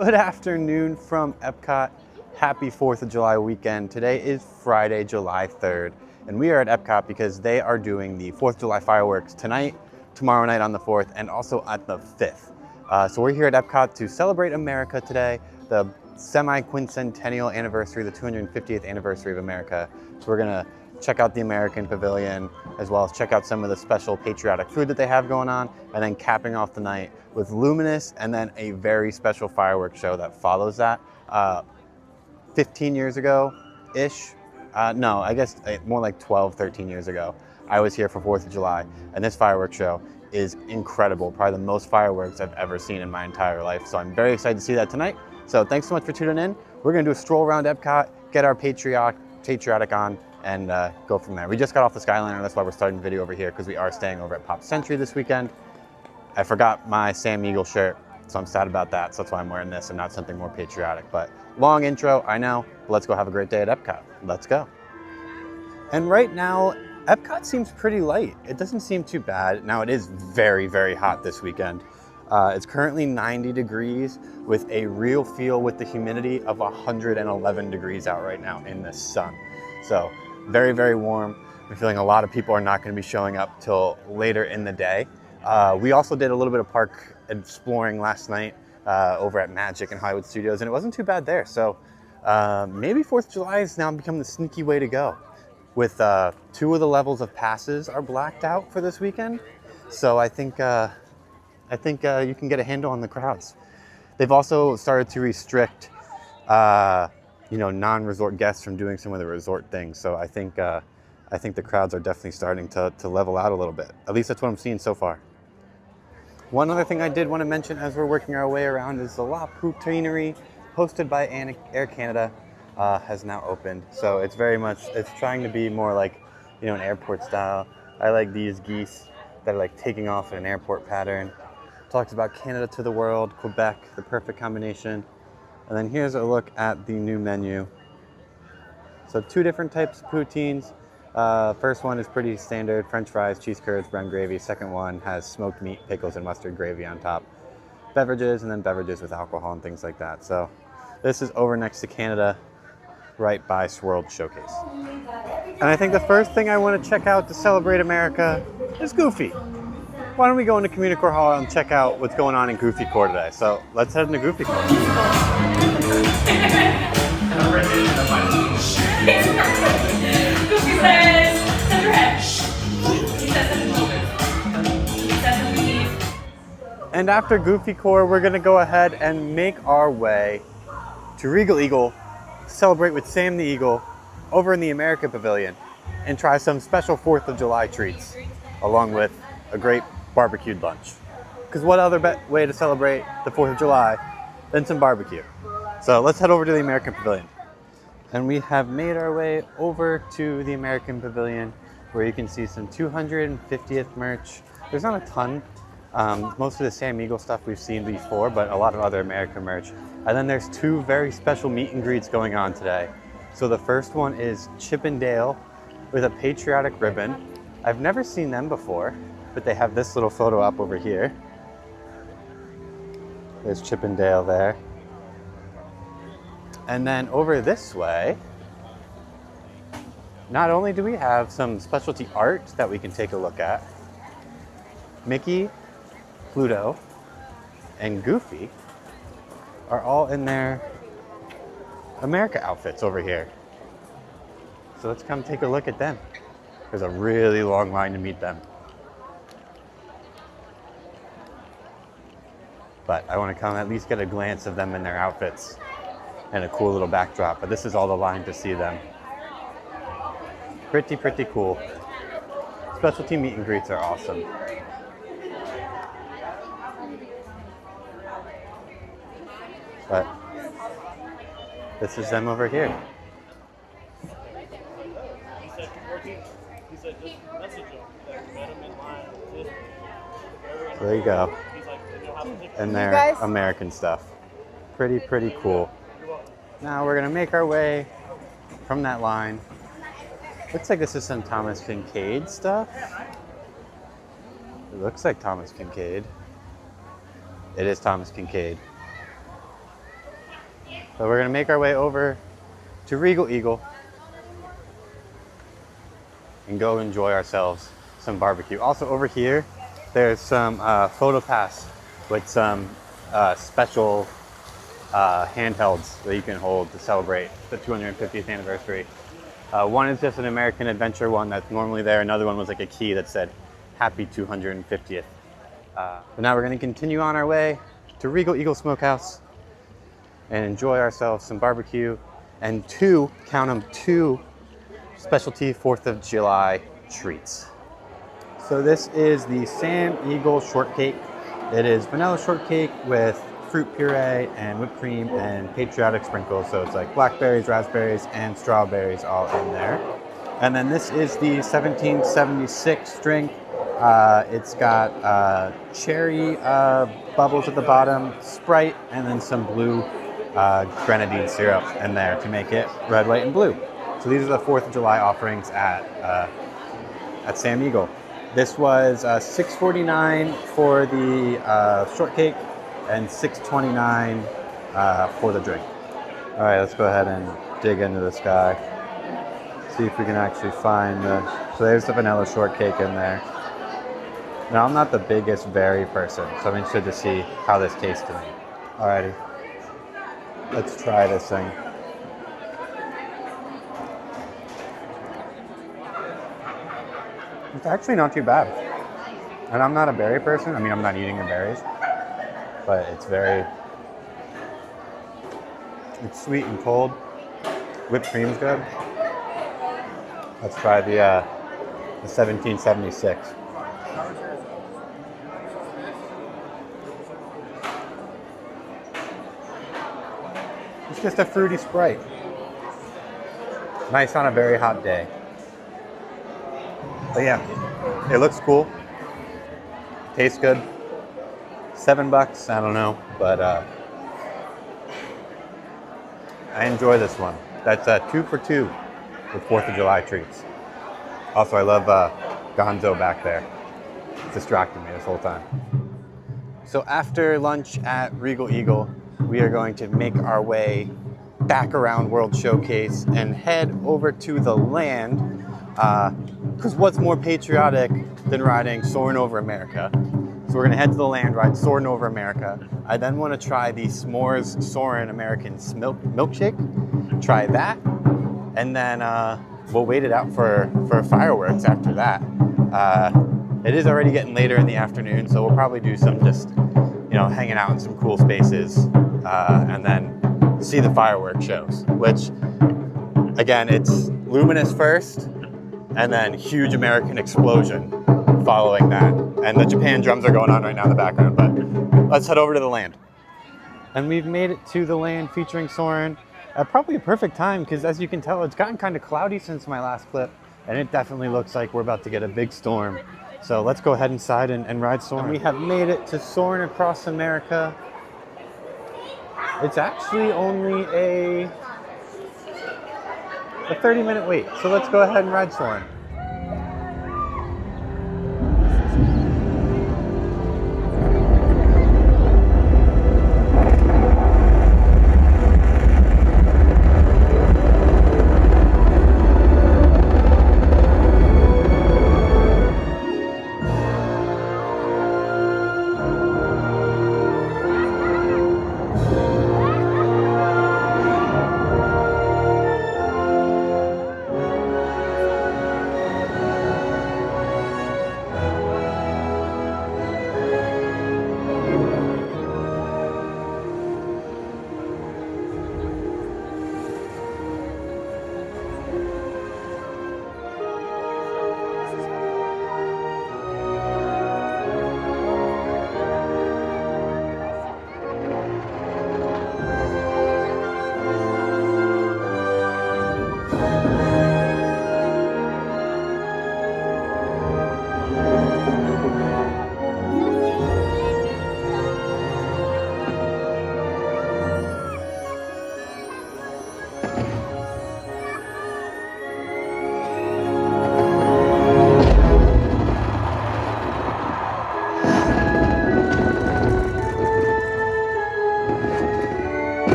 Good afternoon from Epcot. Happy 4th of July weekend. Today is Friday, July 3rd, and we are at Epcot because they are doing the 4th of July fireworks tonight, tomorrow night on the 4th, and also at the 5th. So we're here at Epcot to celebrate America today, the semi-quincentennial anniversary, the 250th anniversary of America. So we're gonna check out the American Pavilion, as well as check out some of the special patriotic food that they have going on, and then capping off the night with Luminous and then a very special fireworks show that follows that. 15 years ago-ish, no, I guess more like 12, 13 years ago, I was here for 4th of July, and this fireworks show is incredible, probably the most fireworks I've ever seen in my entire life. So I'm very excited to see that tonight. So thanks so much for tuning in. We're gonna do a stroll around Epcot, get our patriotic on, and go from there. We just got off the Skyliner, that's why we're starting the video over here, because we are staying over at Pop Century this weekend. I forgot my Sam Eagle shirt, so I'm sad about that. So that's why I'm wearing this and not something more patriotic. But long intro, I know, but let's go have a great day at Epcot. Let's go. And right now, Epcot seems pretty light. It doesn't seem too bad. Now it is very, very hot this weekend. It's currently 90 degrees with a real feel with the humidity of 111 degrees out right now in the sun. So very, very warm. I'm feeling a lot of people are not going to be showing up till later in the day. We also did a little bit of park exploring last night over at Magic and Hollywood Studios, and it wasn't too bad there. So maybe 4th of July has now become the sneaky way to go. With 2 of the levels of passes are blacked out for this weekend. So I think you can get a handle on the crowds. They've also started to restrict non-resort guests from doing some of the resort things. So I think the crowds are definitely starting to level out a little bit. At least that's what I'm seeing so far. One other thing I did want to mention as we're working our way around is the La Poutineery, hosted by Air Canada, has now opened. So it's trying to be more like, an airport style. I like these geese that are like taking off in an airport pattern. Talks about Canada to the world, Quebec, the perfect combination. And then here's a look at the new menu. So 2 different types of poutines. First one is pretty standard, French fries, cheese curds, brown gravy. Second one has smoked meat, pickles, and mustard gravy on top. Beverages, and then beverages with alcohol and things like that. So this is over next to Canada, right by Swirled Showcase. And I think the first thing I want to check out to celebrate America is Goofy. Why don't we go into Communicore Hall and check out what's going on in Goofy Core today? So let's head into Goofy Core. Goofy says, "Send your head." And after Goofy Core, we're gonna go ahead and make our way to Regal Eagle, celebrate with Sam the Eagle over in the American Pavilion, and try some special 4th of July treats, along with a great barbecued lunch. Because what other way to celebrate the 4th of July than some barbecue? So let's head over to the American Pavilion. And we have made our way over to the American Pavilion, where you can see some 250th merch. There's not a ton. Most of the Sam Eagle stuff we've seen before, but a lot of other American merch. And then there's 2 very special meet and greets going on today. So the first one is Chip and Dale with a patriotic ribbon. I've never seen them before, but they have this little photo up over here. There's Chip and Dale there. And then over this way, not only do we have some specialty art that we can take a look at, Mickey, Pluto, and Goofy are all in their America outfits over here. So let's come take a look at them. There's a really long line to meet them. But I want to come at least get a glance of them in their outfits and a cool little backdrop. But this is all the line to see them. Pretty cool. Specialty meet and greets are awesome. But this is them over here. So there you go. And their American stuff. Pretty cool. Now we're gonna make our way from that line. Looks like this is some Thomas Kincaid stuff. It looks like Thomas Kincaid. It is Thomas Kincaid. So we're gonna make our way over to Regal Eagle and go enjoy ourselves some barbecue. Also over here, there's some photo pass with some special handhelds that you can hold to celebrate the 250th anniversary. One is just an American Adventure one that's normally there. Another one was like a key that said Happy 250th. But now we're gonna continue on our way to Regal Eagle Smokehouse and enjoy ourselves some barbecue and two specialty 4th of July treats. So this is the Sam Eagle Shortcake. It is vanilla shortcake with fruit puree and whipped cream and patriotic sprinkles. So it's like blackberries, raspberries, and strawberries all in there. And then this is the 1776 drink. It's got cherry bubbles at the bottom, Sprite, and then some blue grenadine syrup in there to make it red, white, and blue. So these are the 4th of July offerings at Sam Eagle. This was $6.49 for the shortcake and $6.29 for the drink. All right, let's go ahead and dig into this guy. See if we can actually find so there's the vanilla shortcake in there. Now, I'm not the biggest berry person, so I'm interested to see how this tastes to me. Alrighty, let's try this thing. It's actually not too bad. And I'm not a berry person. I mean, I'm not eating the berries, but it's sweet and cold. Whipped cream's good. Let's try the 1776. It's just a fruity Sprite. Nice on a very hot day. But yeah, it looks cool. Tastes good. $7, I don't know, but I enjoy this one. That's 2 for 2 with 4th of July treats. Also, I love Gonzo back there. It's distracting me this whole time. So after lunch at Regal Eagle, we are going to make our way back around World Showcase and head over to the land, because what's more patriotic than riding Soarin' Over America? So we're gonna head to the land, ride Soarin' Over America. I then wanna try the S'mores Soarin' American milkshake, try that, and then we'll wait it out for fireworks after that. It is already getting later in the afternoon, so we'll probably do some just, hanging out in some cool spaces, and then see the fireworks shows, which, again, it's luminous first, and then huge American explosion following that. And the Japan drums are going on right now in the background, but let's head over to the land. And we've made it to the land featuring Soarin' at probably a perfect time, because as you can tell, it's gotten kind of cloudy since my last clip, and it definitely looks like we're about to get a big storm. So let's go ahead inside and ride Soarin'. And we have made it to Soarin' Across America. It's actually only a 30-minute wait, so let's go ahead and ride Soarin'.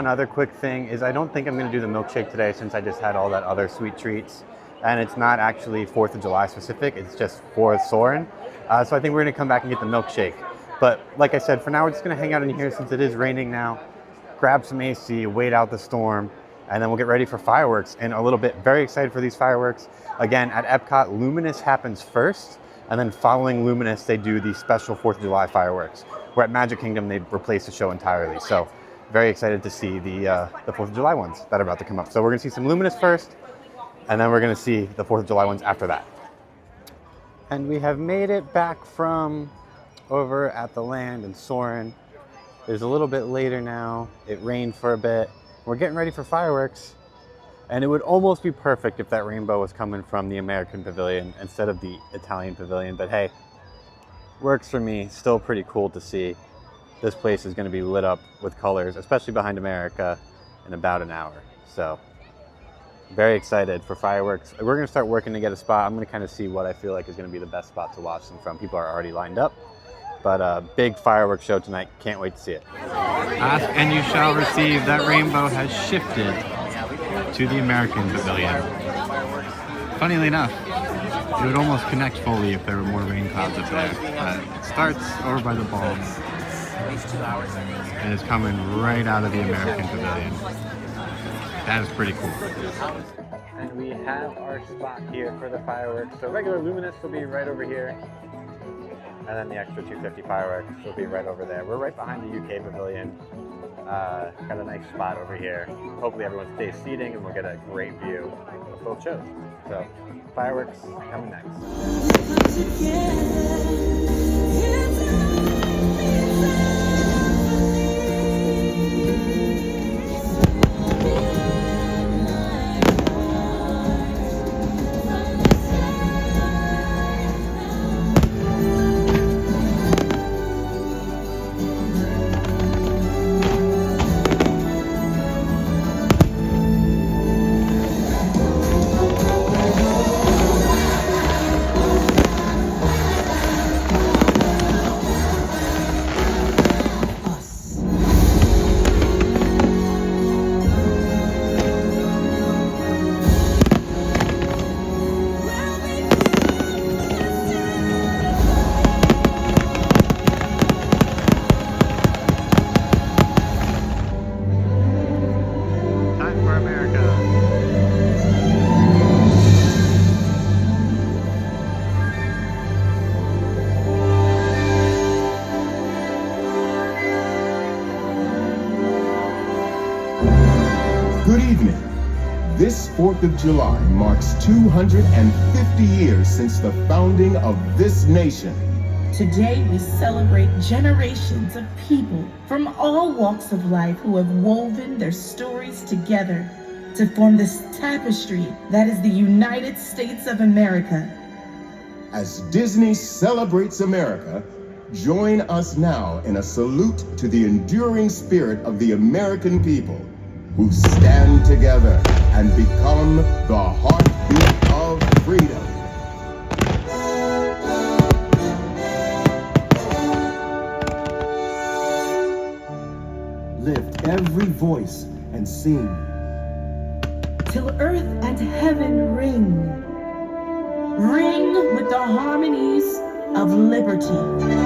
one other quick thing is I don't think I'm going to do the milkshake today since I just had all that other sweet treats. And it's not actually 4th of July specific, it's just for Soarin. So I think we're going to come back and get the milkshake. But like I said, for now we're just going to hang out in here since it is raining now. Grab some AC, wait out the storm, and then we'll get ready for fireworks in a little bit. Very excited for these fireworks. Again, at Epcot, Luminous happens first, and then following Luminous, they do the special 4th of July fireworks. Where at Magic Kingdom, they replace the show entirely. So very excited to see the 4th of July ones that are about to come up. So we're going to see some Luminous first, and then we're going to see the 4th of July ones after that. And we have made it back from over at the land in Soarin. It's a little bit later now. It rained for a bit. We're getting ready for fireworks. And it would almost be perfect if that rainbow was coming from the American Pavilion instead of the Italian Pavilion. But hey, works for me. Still pretty cool to see. This place is going to be lit up with colors, especially behind America, in about an hour. So very excited for fireworks. We're going to start working to get a spot. I'm going to kind of see what I feel like is going to be the best spot to watch them from. People are already lined up. But big fireworks show tonight. Can't wait to see it. Ask and you shall receive. That rainbow has shifted to the American Pavilion. Funnily enough, it would almost connect fully if there were more rain clouds up there. But it starts over by the bulbs and is coming right out of the American Pavilion. That is pretty cool. And we have our spot here for the fireworks. So regular Luminous will be right over here. And then the extra 250 fireworks will be right over there. We're right behind the UK Pavilion. Got a nice spot over here. Hopefully everyone stays seating and we'll get a great view of both shows. So fireworks coming next. Good evening. This 4th of July marks 250 years since the founding of this nation. Today we celebrate generations of people from all walks of life who have woven their stories together to form this tapestry that is the United States of America. As Disney celebrates America, join us now in a salute to the enduring spirit of the American people, who stand together and become the heartbeat of freedom. Lift every voice and sing. Till earth and heaven ring. Ring with the harmonies of liberty.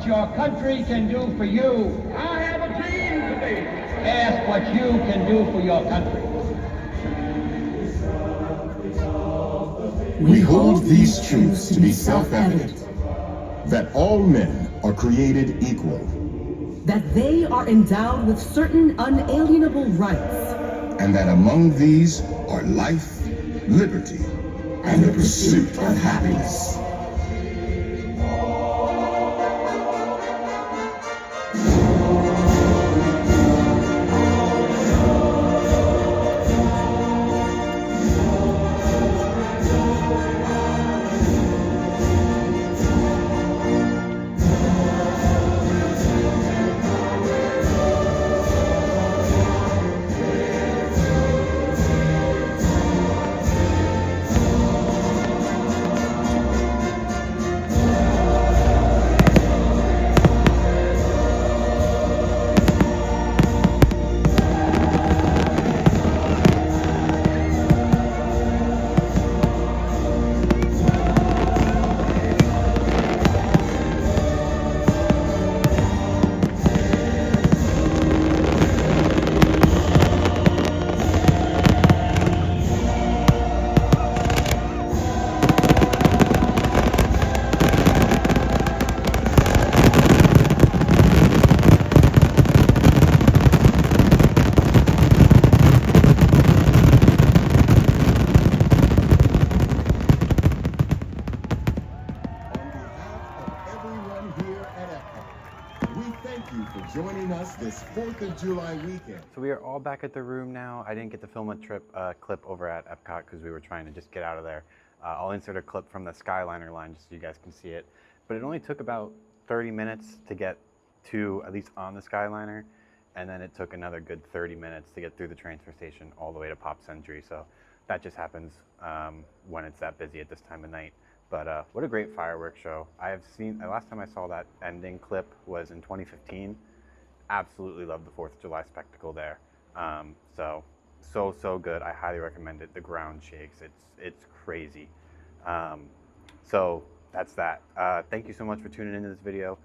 what your country can do for you. I have a dream today. Ask what you can do for your country. We hold these truths to be self-evident, that all men are created equal, that they are endowed with certain unalienable rights, and that among these are life, liberty, and the pursuit of happiness. We thank you for joining us this 4th of July weekend. So we are all back at the room now. I didn't get to film a clip over at Epcot because we were trying to just get out of there. I'll insert a clip from the Skyliner line just so you guys can see it. But it only took about 30 minutes to get to, at least on the Skyliner, and then it took another good 30 minutes to get through the transfer station all the way to Pop Century. So that just happens when it's that busy at this time of night. But what a great fireworks show. I have seen, the last time I saw that ending clip was in 2015. Absolutely love the 4th of July spectacle there. So good. I highly recommend it. The ground shakes. It's crazy. So that's that. Thank you so much for tuning into this video.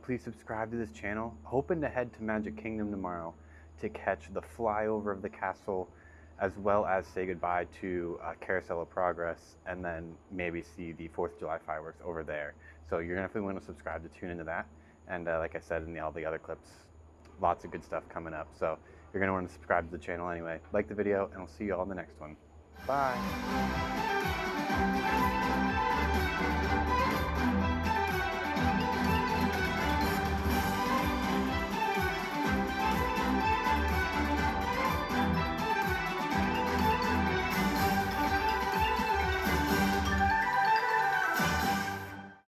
Please subscribe to this channel. Hoping to head to Magic Kingdom tomorrow to catch the flyover of the castle, as well as say goodbye to Carousel of Progress, and then maybe see the 4th of July fireworks over there. So you're definitely want to subscribe to tune into that. And like I said in all the other clips, lots of good stuff coming up. So you're going to want to subscribe to the channel anyway. Like the video, and I'll see you all in the next one. Bye.